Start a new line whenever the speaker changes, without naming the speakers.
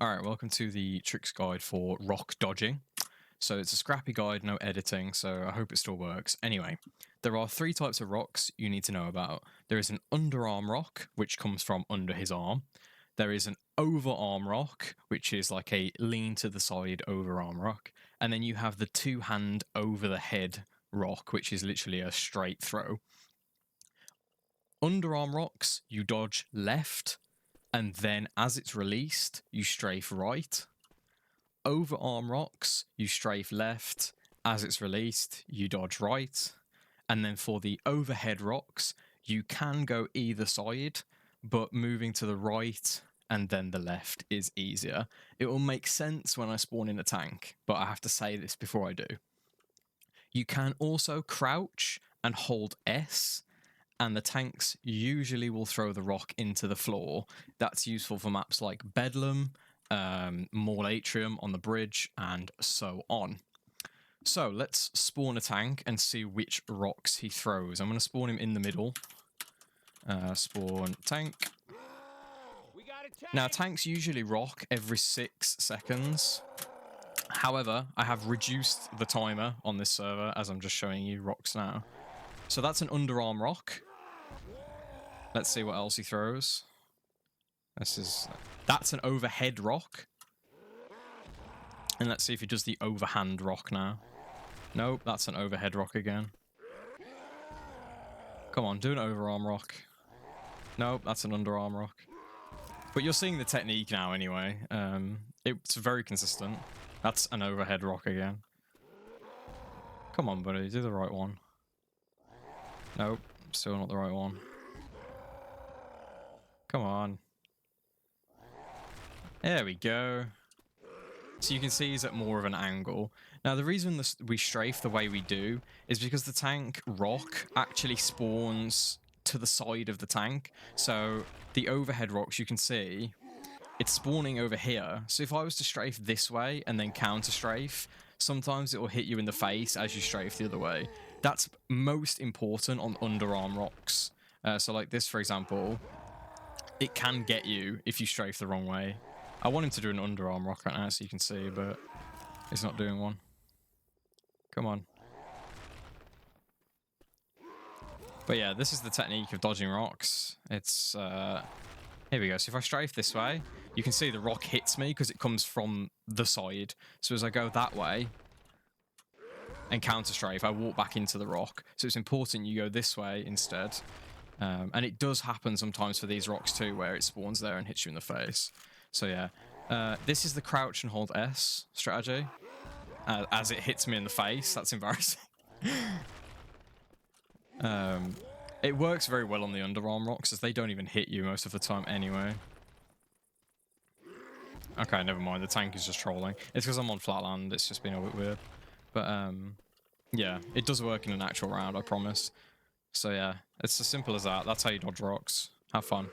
Alright, welcome to the tricks guide for rock dodging. So it's a scrappy guide, no editing, so I hope it still works. Anyway, there are three types of rocks you need to know about. There is an underarm rock, which comes from under his arm. There is an overarm rock, which is like a lean to the side overarm rock. And then you have the two-hand over the head rock, which is literally a straight throw. Underarm rocks, you dodge left, and then as it's released, you strafe right. Overarm rocks, you strafe left. As it's released, you dodge right. And then for the overhead rocks, you can go either side, but moving to the right and then the left is easier. It will make sense when I spawn in a tank, but I have to say this before I do. You can also crouch and hold S, and the tanks usually will throw the rock into the floor. That's useful for maps like Bedlam, Mall Atrium on the bridge, and so on. So let's spawn a tank and see which rocks he throws. I'm going to spawn him in the middle. Spawn tank. Now, tanks usually rock every 6 seconds. However, I have reduced the timer on this server as I'm just showing you rocks now. So that's an underarm rock. Let's see what else he throws. That's an overhead rock. And let's see if he does the overhand rock now. Nope, that's an overhead rock again. Come on, do an overarm rock. Nope, that's an underarm rock. But you're seeing the technique now anyway. It's very consistent. That's an overhead rock again. Come on, buddy, do the right one. Nope, still not the right one. Come on. There we go. So you can see he's at more of an angle. Now, the reason we strafe the way we do is because the tank rock actually spawns to the side of the tank. So the overhead rocks, you can see, it's spawning over here. So if I was to strafe this way and then counter strafe, sometimes it will hit you in the face as you strafe the other way. That's most important on underarm rocks. So like this, for example, it can get you if you strafe the wrong way. I want him to do an underarm rock right now so you can see, but he's not doing one. Come on. But yeah, this is the technique of dodging rocks. It's, here we go. So if I strafe this way, you can see the rock hits me because it comes from the side. So as I go that way and counter strafe, I walk back into the rock. So it's important you go this way instead. And it does happen sometimes for these rocks too, where it spawns there and hits you in the face. So yeah, this is the crouch and hold S strategy. As it hits me in the face, that's embarrassing. It works very well on the underarm rocks, as they don't even hit you most of the time anyway. Okay, never mind. The tank is just trolling. It's because I'm on flatland. It's just been a bit weird. But yeah, it does work in an actual round, I promise. So yeah, it's as simple as that. That's how you dodge rocks. Have fun.